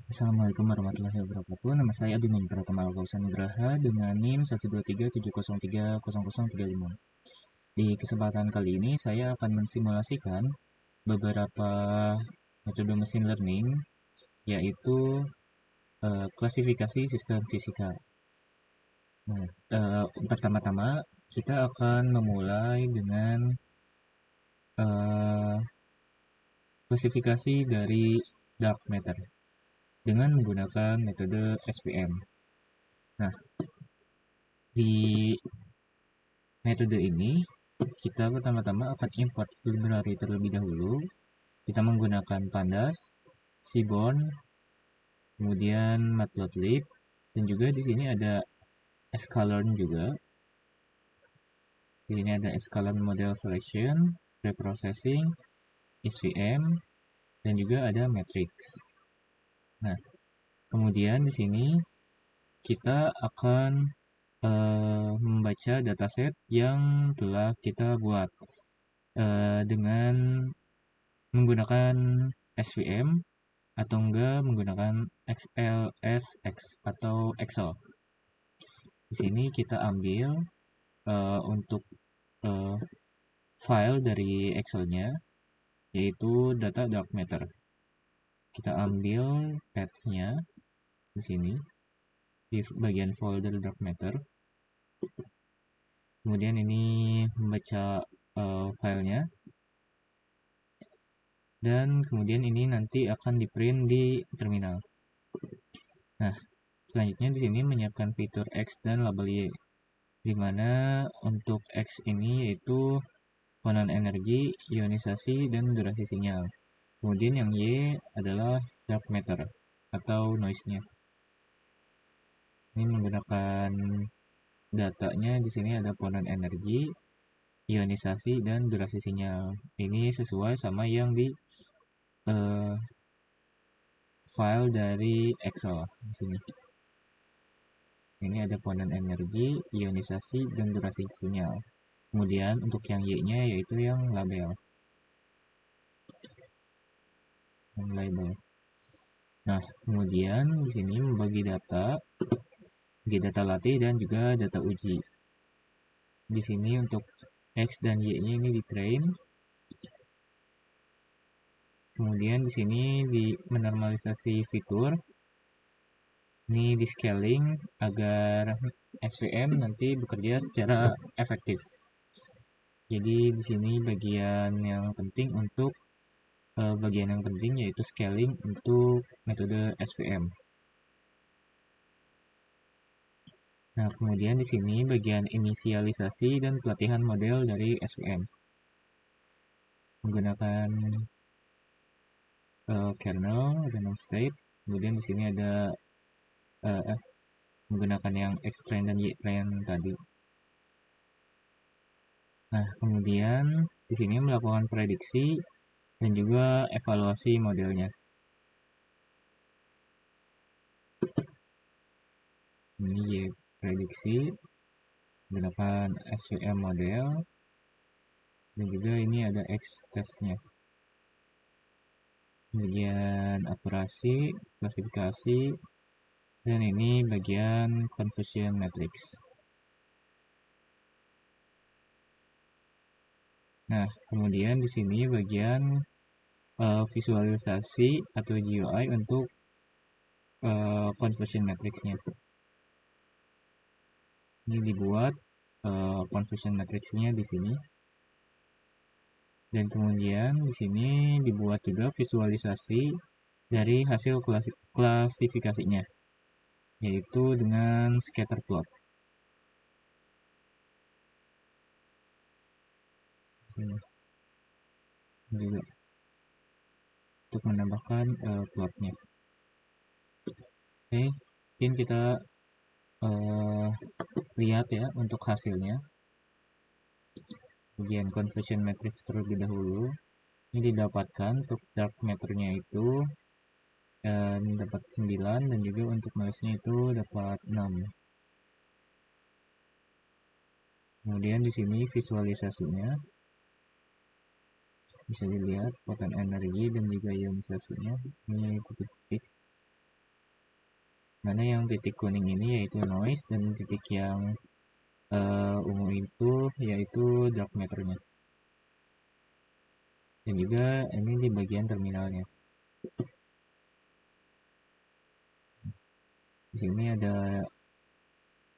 Assalamualaikum warahmatullahi wabarakatuh. Nama saya Abimanyu Pratama Alkausa Nugraha dengan NIM 123703035. Di kesempatan kali ini saya akan mensimulasikan beberapa metode machine learning, yaitu klasifikasi sistem fisika. Nah, pertama-tama kita akan memulai dengan eh, klasifikasi dari dark matter dengan menggunakan metode SVM. Nah, di metode ini, kita pertama-tama akan import library terlebih dahulu. Kita menggunakan Pandas, Seaborn, kemudian Matplotlib, dan juga di sini ada sklearn juga. Di sini ada sklearn model selection, preprocessing, SVM, dan juga ada matrix. Nah, kemudian di sini kita akan membaca dataset yang telah kita buat dengan menggunakan SVM atau enggak menggunakan XLSX atau Excel. Di sini kita ambil untuk uh, file dari Excel-nya, yaitu data dark matter. Kita ambil path-nya di sini di bagian folder dark matter. Kemudian ini membaca filenya, dan kemudian ini nanti akan di print di terminal. Nah, selanjutnya di sini menyiapkan fitur X dan label Y, di mana untuk X ini yaitu komponen energi, ionisasi, dan durasi sinyal. Kemudian yang Y adalah dark matter atau noise-nya. Ini menggunakan datanya di sini ada komponen energi, ionisasi, dan durasi sinyal. Ini sesuai sama yang di uh, file dari Excel di sini. Ini ada komponen energi, ionisasi, dan durasi sinyal. Kemudian untuk yang Y-nya yaitu yang label. Yang label. Nah, kemudian di sini membagi data latih dan juga data uji. Di sini untuk X dan Y-nya ini di train. Kemudian di sini di menormalisasi fitur. Ini di scaling agar SVM nanti bekerja secara efektif. Jadi di sini bagian yang penting yaitu scaling untuk metode SVM. Nah, kemudian di sini bagian inisialisasi dan pelatihan model dari SVM menggunakan kernel, random state. Kemudian di sini ada menggunakan yang X-train dan Y-train tadi. Nah, kemudian di sini melakukan prediksi dan juga evaluasi modelnya. Ini Y prediksi menggunakan SVM model, dan juga ini ada X testnya. Kemudian akurasi, klasifikasi, dan ini bagian confusion matrix. Nah, kemudian di sini bagian visualisasi atau GUI untuk confusion matrixnya. Ini dibuat confusion matrixnya di sini. Dan kemudian di sini dibuat juga visualisasi dari hasil klasifikasinya, yaitu dengan scatter plot. Sini juga untuk menambahkan plotnya. Oke, mungkin kita lihat ya untuk hasilnya. Bagian confusion matrix terlebih dahulu. Ini didapatkan untuk dark matter-nya itu dapat 9, dan juga untuk noise-nya itu dapat 6. Kemudian di sini visualisasinya bisa dilihat potensi energi dan juga ionisasinya. Ini titik-titik. Mana yang titik kuning ini yaitu noise, dan titik yang ungu itu yaitu dark matter-nya. Dan juga ini di bagian terminalnya. Di sini ada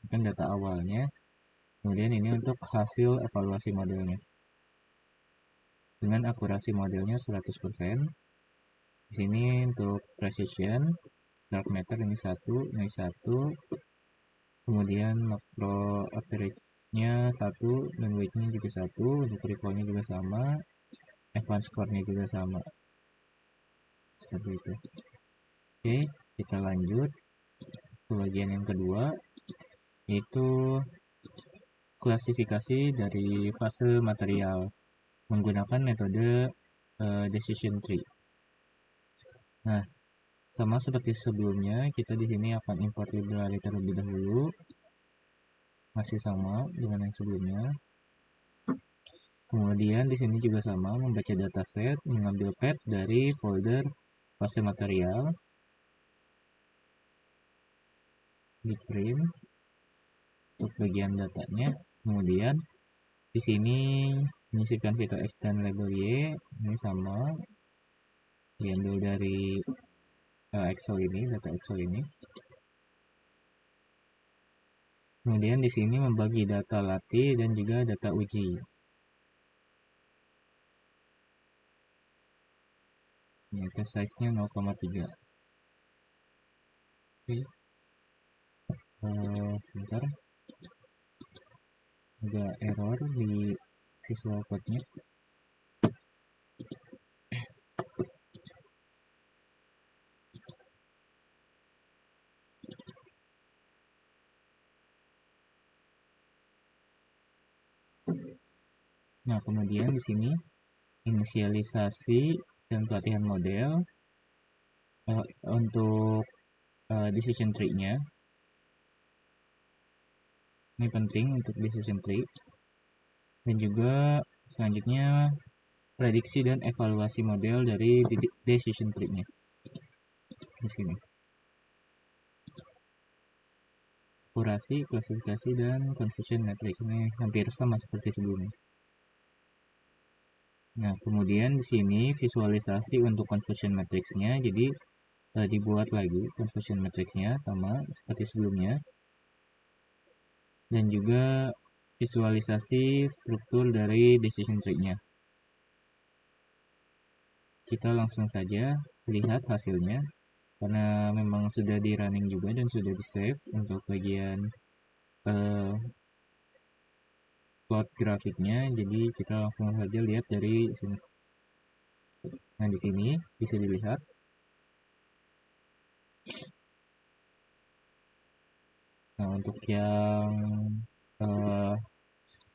kan data awalnya. Kemudian ini untuk hasil evaluasi modelnya. Dengan akurasi modelnya 100%. Di sini untuk precision, dark matter ini 1, ini 1. Kemudian macro average-nya 1 dan weight-nya juga 1. Untuk recall-nya juga sama. Advance score-nya juga sama. Seperti itu. Oke, kita lanjut ke bagian yang kedua, yaitu klasifikasi dari fase material menggunakan metode decision tree. Nah, sama seperti sebelumnya, kita di sini akan import library terlebih dahulu. Masih sama dengan yang sebelumnya. Kemudian di sini juga sama, membaca dataset, mengambil path dari folder fase material, di print untuk bagian datanya. Kemudian di sini menyisipkan fitur X dan label Y, ini sama, diambil dari Excel ini, data Excel ini. Kemudian di sini membagi data latih dan juga data uji. Ini test size-nya 0,3. Oke. Sebentar. Ada error di visual code-nya. Nah, kemudian di sini inisialisasi dan pelatihan model untuk decision tree-nya. Ini penting untuk decision tree. Dan juga selanjutnya prediksi dan evaluasi model dari decision tree-nya. Di sini. Akurasi, klasifikasi, dan confusion matrix ini hampir sama seperti sebelumnya. Nah, kemudian di sini visualisasi untuk confusion matrix-nya, jadi dibuat lagi confusion matrix-nya sama seperti sebelumnya. Dan juga visualisasi struktur dari decision tree-nya. Kita langsung saja lihat hasilnya, karena memang sudah di running juga dan sudah di save untuk bagian plot grafiknya. Jadi kita langsung saja lihat dari sini. Nah, di sini bisa dilihat nah, untuk yang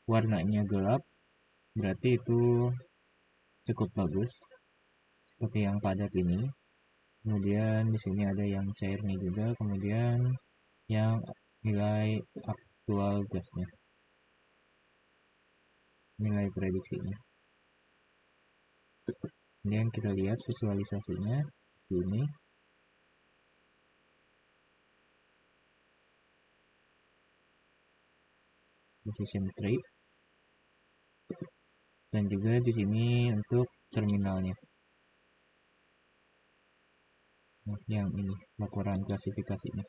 warnanya gelap berarti itu cukup bagus seperti yang padat ini. Kemudian di sini ada yang cairnya juga, kemudian yang nilai aktual gasnya, nilai prediksinya. Kemudian kita lihat visualisasinya ini. Decision tree. Dan juga di sini untuk terminalnya. Nah, yang ini laporan klasifikasinya.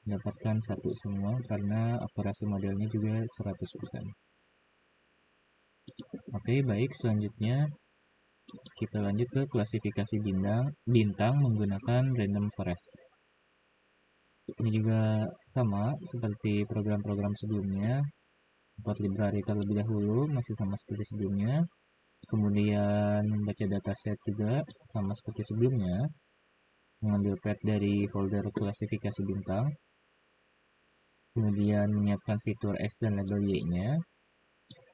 Dapatkan 1 semua karena akurasi modelnya juga 100%. Oke, baik, selanjutnya kita lanjut ke klasifikasi bintang menggunakan random forest. Ini juga sama seperti program-program sebelumnya. Import library terlebih dahulu, masih sama seperti sebelumnya. Kemudian membaca dataset juga sama seperti sebelumnya. Mengambil path dari folder klasifikasi bintang. Kemudian menyiapkan fitur X dan label Y-nya.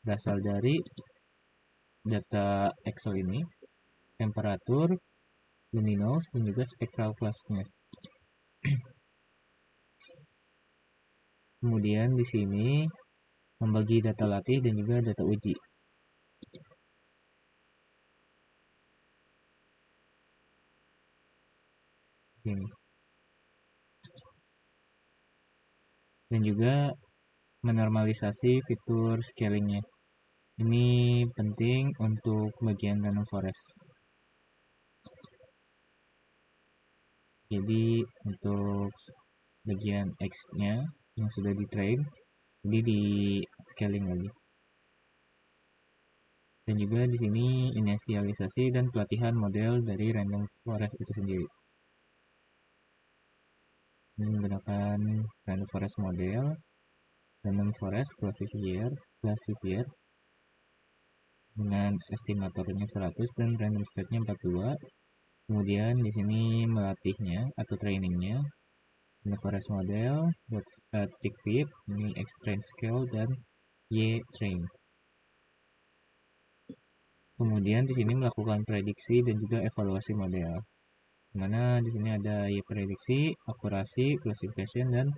Berasal dari data Excel ini. Temperatur, luminous, dan juga spectral class-nya. Kemudian di sini membagi data latih dan juga data uji. ini. Dan juga menormalisasi fitur scalingnya. Ini penting untuk bagian random forest. Jadi untuk bagian X-nya yang sudah di train, jadi di scaling lagi. Dan juga di sini inisialisasi dan pelatihan model dari random forest itu sendiri. Ini menggunakan random forest model, random forest classifier dengan estimatornya 100 dan random state-nya 42. Kemudian di sini melatihnya atau trainingnya, random forest model, titik fit, ini X train scale dan Y train. Kemudian di sini melakukan prediksi dan juga evaluasi model. Mana di sini ada Y prediksi, akurasi, classification dan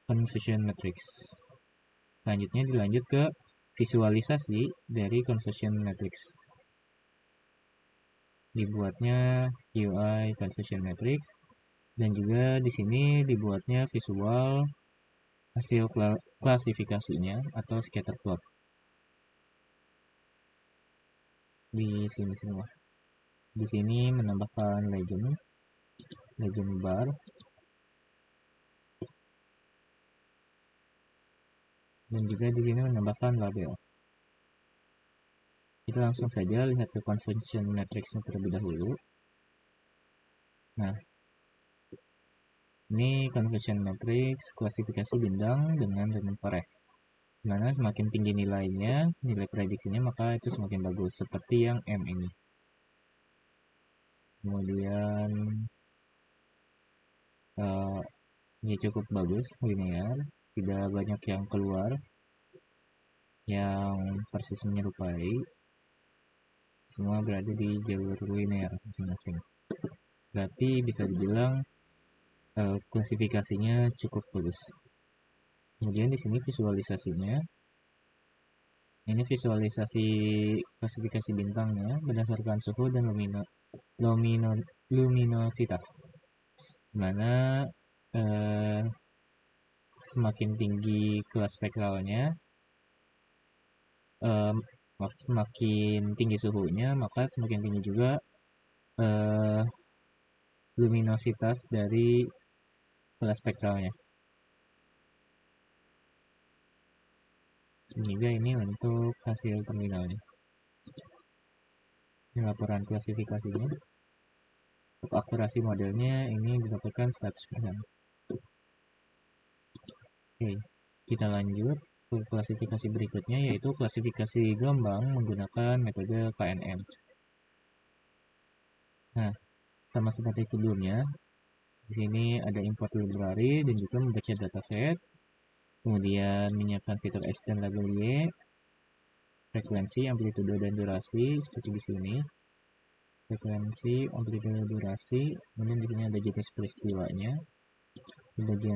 conversion matrix. Selanjutnya dilanjut ke visualisasi dari conversion matrix. Dibuatnya UI conversion matrix dan juga di sini dibuatnya visual hasil klasifikasinya atau scatter plot. Di sini semua. Di sini menambahkan legend bar, dan juga di sini menambahkan label. Kita langsung saja lihat ke conversion matrixnya terlebih dahulu. Nah, ini conversion matrix klasifikasi bintang dengan random forest. Dimana semakin tinggi nilainya, nilai prediksinya, maka itu semakin bagus. Seperti yang M ini. Kemudian ini cukup bagus, linear, tidak banyak yang keluar, yang persis menyerupai, semua berada di jalur linear masing-masing. Berarti bisa dibilang klasifikasinya cukup bagus. Kemudian di sini visualisasinya, ini visualisasi klasifikasi bintangnya berdasarkan suhu dan luminositas. Dimana semakin tinggi kelas spektralnya, semakin tinggi suhunya, maka semakin tinggi juga luminositas dari kelas spektralnya. Dan juga ini untuk hasil terminalnya. Ini laporan klasifikasinya. Untuk akurasi modelnya ini didapatkan 100%. Oke, kita lanjut ke klasifikasi berikutnya, yaitu klasifikasi gelombang menggunakan metode KNN. Nah, sama seperti sebelumnya, di sini ada import library dan juga membaca dataset, kemudian menyiapkan fitur X dan label Y, frekuensi, amplitude, dan durasi seperti di sini. Frekuensi, amplitude, durasi, kemudian di sini ada jenis peristiwanya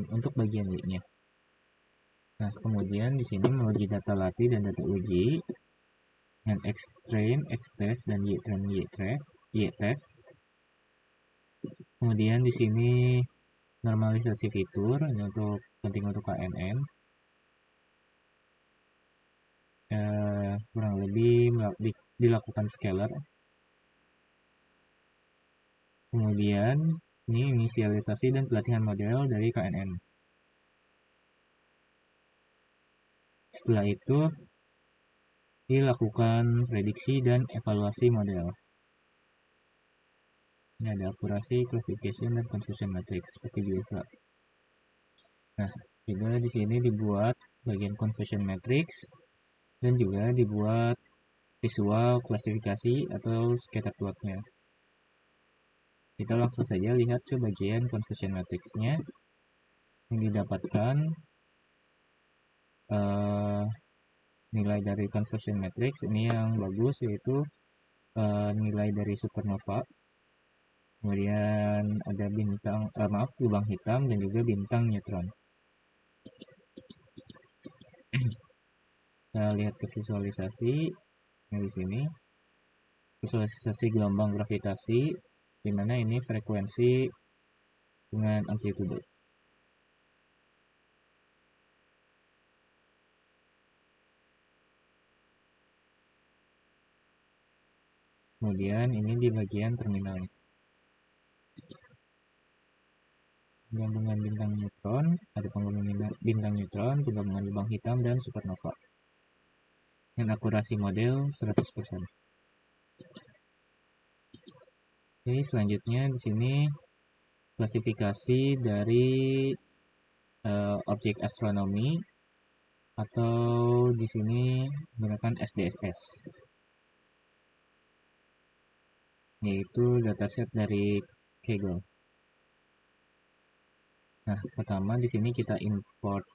untuk bagian Y-nya. Nah, kemudian di sini menguji data latih dan data uji dengan X train, X test, dan Y train, Y test. Kemudian di sini normalisasi fitur, ini untuk penting untuk KNN. Kurang lebih dilakukan scalar. Kemudian ini inisialisasi dan pelatihan model dari KNN. Setelah itu dilakukan prediksi dan evaluasi model. Ini ada akurasi, classification, dan conversion matrix seperti biasa. Nah, juga di sini dibuat bagian conversion matrix dan juga dibuat visual klasifikasi atau scatter plotnya. Kita langsung saja lihat ke bagian conversion matrixnya. Yang didapatkan nilai dari conversion matrix ini yang bagus, yaitu nilai dari supernova. Kemudian ada lubang hitam dan juga bintang neutron. Kita lihat ke visualisasi di sini. Visualisasi gelombang gravitasi, di mana ini frekuensi dengan amplitude. Kemudian ini di bagian terminalnya. Gabungan bintang neutron, ada penggabungan bintang neutron, penggabungan lubang hitam, dan supernova. Dan akurasi model 100%. Oke, selanjutnya di sini klasifikasi dari objek astronomi, atau di sini menggunakan SDSS, yaitu dataset dari Kaggle. Nah, pertama di sini kita import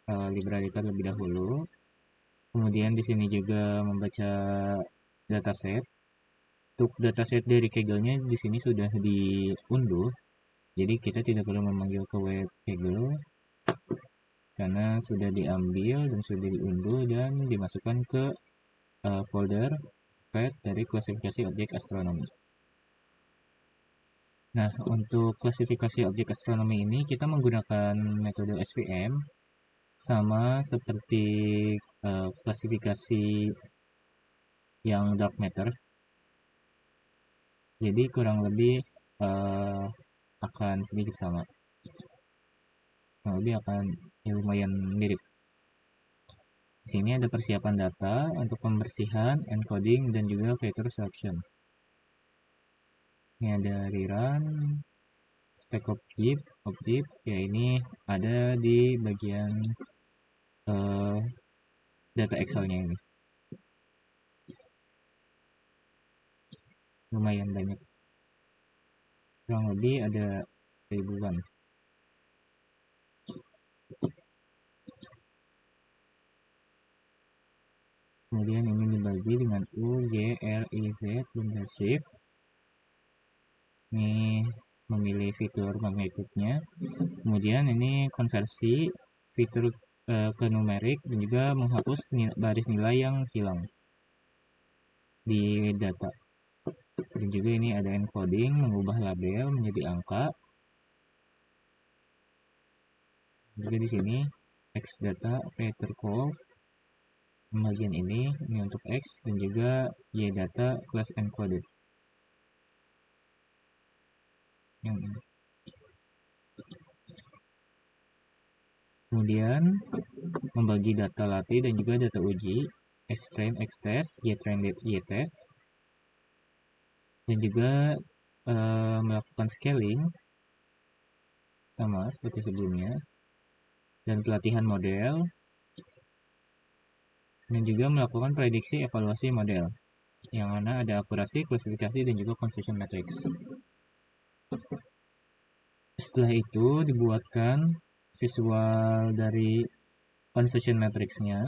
LibraData terlebih dahulu. Kemudian di sini juga membaca dataset. Untuk dataset dari Kaggle-nya di sini sudah diunduh. Jadi kita tidak perlu memanggil ke web Kaggle karena sudah diambil dan sudah diunduh dan dimasukkan ke folder path dari klasifikasi objek astronomi. Nah, untuk klasifikasi objek astronomi ini kita menggunakan metode SVM sama seperti klasifikasi yang dark matter. Jadi kurang lebih akan sedikit sama. Kurang lebih akan lumayan mirip. Di sini ada persiapan data untuk pembersihan, encoding, dan juga vector selection. Ini ada rerun, spec object, ya ini ada di bagian data Excel-nya ini. Lumayan banyak. Kurang lebih ada ribuan. Kemudian ini dibagi dengan U, G, R, I, Z, dan shift. Ini memilih fitur magnitude-nya. Kemudian ini konversi fitur ke numerik dan juga menghapus baris nilai yang hilang di data. Dan juga ini ada encoding, mengubah label menjadi angka. Juga di sini X data vector call bagian ini untuk X, dan juga Y data class encoded. Yang ini. Kemudian membagi data latih dan juga data uji, X-train, X-test, Y-train, Y-test, dan juga melakukan scaling sama seperti sebelumnya, dan pelatihan model, dan juga melakukan prediksi evaluasi model, yang mana ada akurasi, klasifikasi, dan juga conversion matrix. Setelah itu dibuatkan visual dari conversion matrix-nya,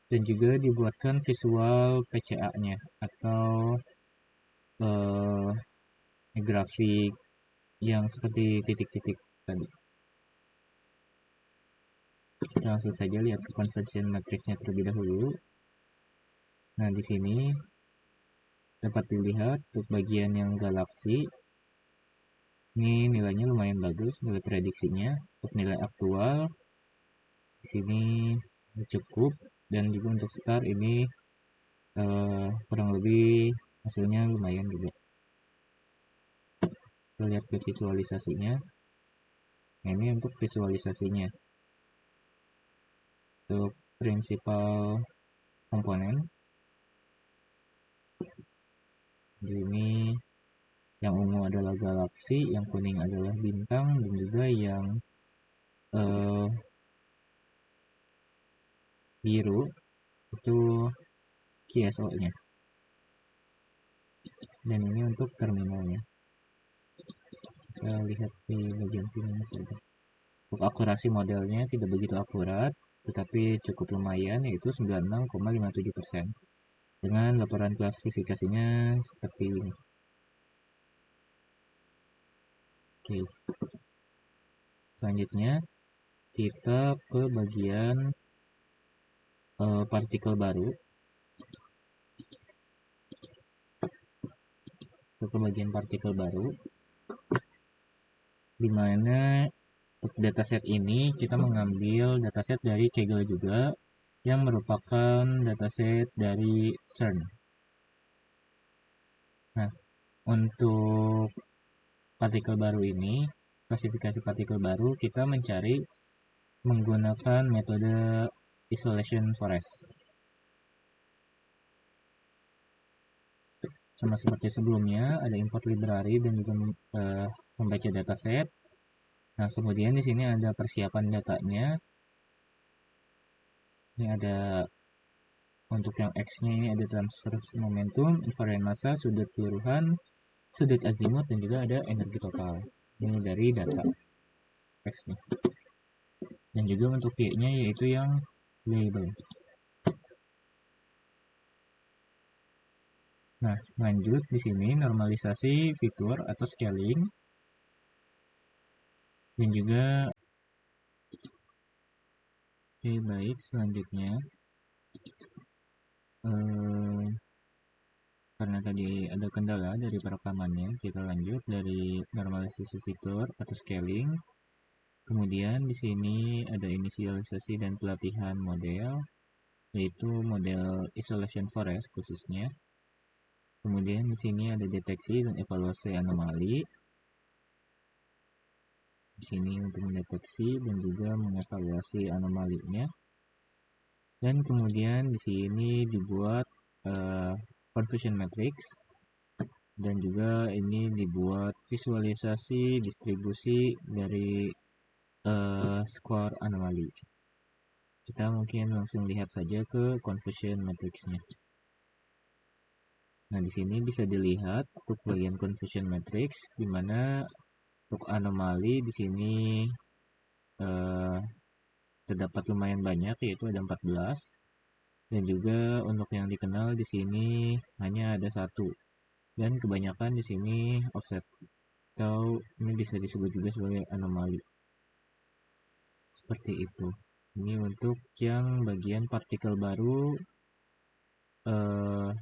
dan juga dibuatkan visual PCA-nya atau grafik yang seperti titik-titik tadi. Kita langsung saja lihat conversion matrix-nya terlebih dahulu. Nah, di sini dapat dilihat untuk bagian yang galaksi, ini nilainya lumayan bagus, nilai prediksinya. Untuk nilai aktual di sini cukup, dan juga untuk star ini kurang lebih hasilnya lumayan juga. Kita lihat ke visualisasinya. Nah, ini untuk visualisasinya. Untuk prinsipal komponen, di ini yang ungu adalah galaksi, yang kuning adalah bintang, dan juga yang biru itu QSO-nya. Dan ini untuk terminalnya. Kita lihat di bagian sini saja. Untuk akurasi modelnya tidak begitu akurat, tetapi cukup lumayan, yaitu 96,57%. Dengan laporan klasifikasinya seperti ini. Oke. Selanjutnya kita ke bagian partikel baru. Ke bagian partikel baru. dimana untuk dataset ini kita mengambil dataset dari Kaggle juga, yang merupakan dataset dari CERN. Nah, untuk partikel baru ini, klasifikasi partikel baru, kita mencari menggunakan metode isolation forest. Sama seperti sebelumnya, ada import library dan juga membaca dataset. Nah, kemudian di sini ada persiapan datanya. Ini ada untuk yang X-nya ini ada transfer momentum, invariant massa, sudut keluruhan, sudut azimut, dan juga ada energi total. Ini dari data X-nya. Dan juga untuk Y-nya yaitu yang label. Nah, lanjut di sini normalisasi fitur atau scaling. Dan juga oke, baik, selanjutnya karena tadi ada kendala dari perekamannya, kita lanjut dari normalisasi fitur atau scaling. Kemudian di sini ada inisialisasi dan pelatihan model, yaitu model isolation forest khususnya. Kemudian di sini ada deteksi dan evaluasi anomali. Di sini untuk mendeteksi dan juga mengevaluasi anomalinya. Dan kemudian di sini dibuat confusion matrix, dan juga ini dibuat visualisasi distribusi dari square anomali. Kita mungkin langsung lihat saja ke confusion matrixnya. Nah, di sini bisa dilihat untuk bagian confusion matrix, di mana untuk anomali di sini terdapat lumayan banyak, yaitu ada 14. Dan juga untuk yang dikenal di sini hanya ada 1. Dan kebanyakan di sini offset, atau ini bisa disebut juga sebagai anomali. Seperti itu. Ini untuk yang bagian partikel baru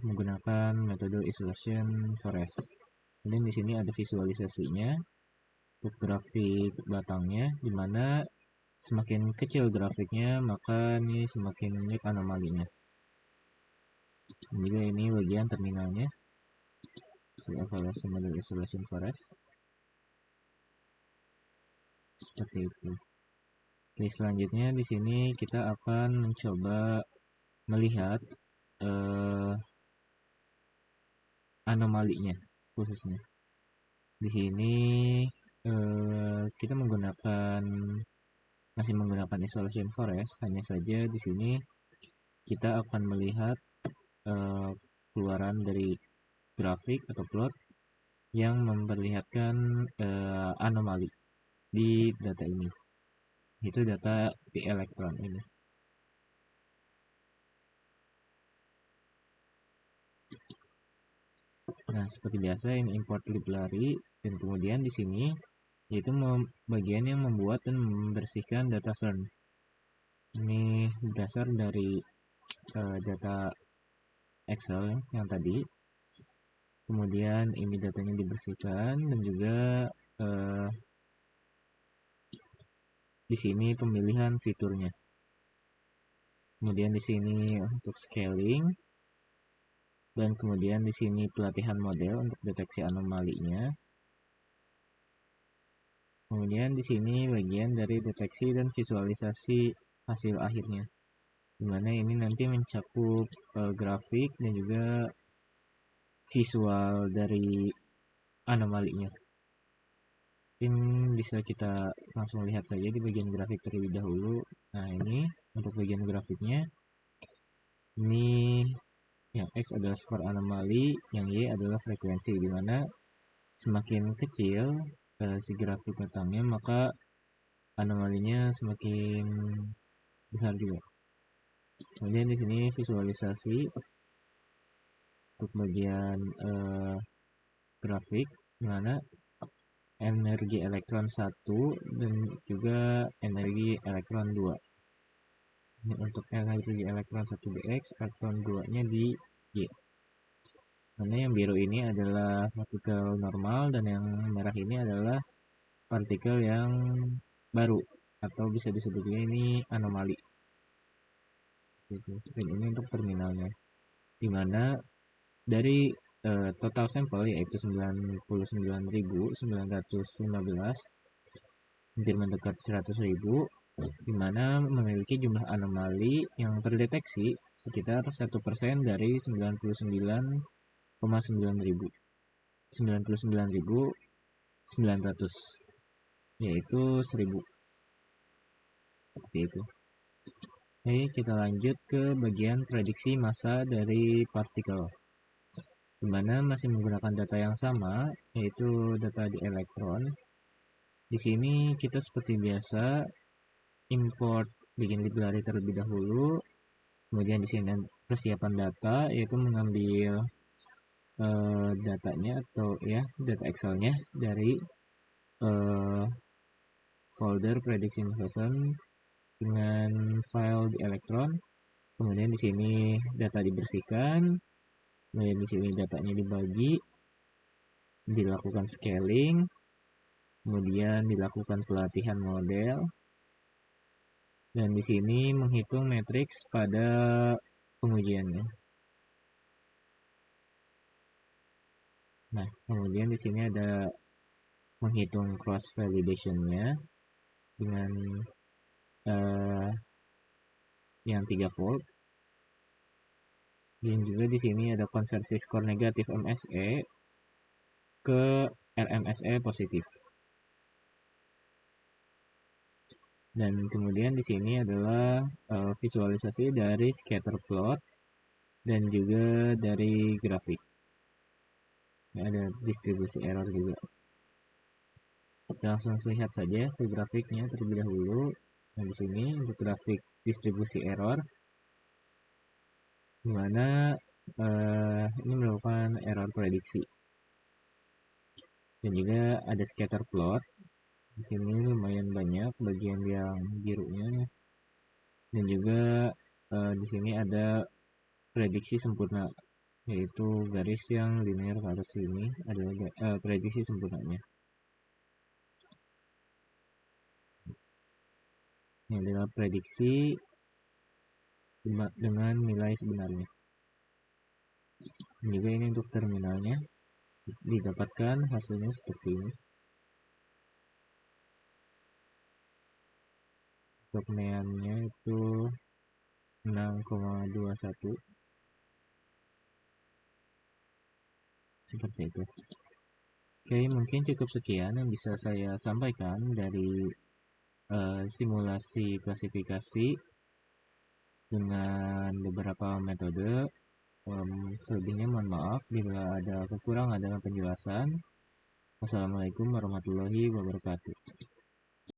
menggunakan metode isolation forest. Dan di sini ada visualisasinya untuk grafik batangnya, di mana semakin kecil grafiknya maka ini semakin mirip anomalinya. Dan juga ini bagian terminalnya, evaluasi model isolation forest. Seperti itu. Oke, selanjutnya di sini kita akan mencoba melihat anomalinya khususnya. Di sini kita masih menggunakan isolation forest, hanya saja di sini kita akan melihat keluaran dari grafik atau plot yang memperlihatkan anomali di data ini. Itu data di elektron ini. Nah, seperti biasa ini import library, dan kemudian di sini yaitu bagian yang membuat dan membersihkan data CERN. Ini berdasar dari data Excel yang tadi. Kemudian ini datanya dibersihkan, dan juga di sini pemilihan fiturnya. Kemudian di sini untuk scaling, dan kemudian di sini pelatihan model untuk deteksi anomalinya. Kemudian di sini bagian dari deteksi dan visualisasi hasil akhirnya, dimana ini nanti mencakup grafik dan juga visual dari anomalinya. Ini bisa kita langsung lihat saja di bagian grafik terlebih dahulu. Nah, ini untuk bagian grafiknya, ini yang X adalah skor anomali, yang Y adalah frekuensi, dimana semakin kecil si grafik batangnya maka anomalinya semakin besar juga. Kemudian di sini visualisasi untuk bagian grafik, mana energi elektron 1 dan juga energi elektron 2. Ini untuk energi elektron 1 di X, elektron 2 nya di Y. Karena yang biru ini adalah partikel normal, dan yang merah ini adalah partikel yang baru, atau bisa disebut juga ini anomali gitu. Dan ini untuk terminalnya, dimana dari total sampel yaitu 99.915, hampir mendekat 100.000, di mana memiliki jumlah anomali yang terdeteksi sekitar 1% dari 99,9 ribu, yaitu 1000, seperti itu. Oke, kita lanjut ke bagian prediksi massa dari partikel, di mana masih menggunakan data yang sama, yaitu data di elektron. Di sini kita seperti biasa import, bikin library terlebih dahulu. Kemudian di sini persiapan data, yaitu mengambil datanya atau ya data Excelnya dari folder prediksi massa dengan file di elektron. Kemudian di sini data dibersihkan. Kemudian di sini datanya dibagi, dilakukan scaling, kemudian dilakukan pelatihan model, dan di sini menghitung matriks pada pengujiannya. Nah, kemudian di sini ada menghitung cross validation-nya dengan yang 3 volt. Dan juga di sini ada konversi skor negatif MSE ke RMSE positif. Dan kemudian di sini adalah visualisasi dari scatter plot dan juga dari grafik. Ada distribusi error juga. Kita langsung lihat saja ke grafiknya terlebih dahulu. Nah, di sini untuk grafik distribusi error, di mana ini merupakan error prediksi. Dan juga ada scatter plot. Di sini lumayan banyak bagian yang birunya. Dan juga di sini ada prediksi sempurna, yaitu garis yang linear ke atas sini adalah prediksi sempurnanya. Ini adalah prediksi dengan nilai sebenarnya. Dan juga ini untuk terminalnya, didapatkan hasilnya seperti ini. Untuk neannya itu 6,21, seperti itu. Oke, mungkin cukup sekian yang bisa saya sampaikan dari simulasi klasifikasi dengan beberapa metode. Selebihnya mohon maaf bila ada kekurangan dalam penjelasan. Wassalamualaikum warahmatullahi wabarakatuh.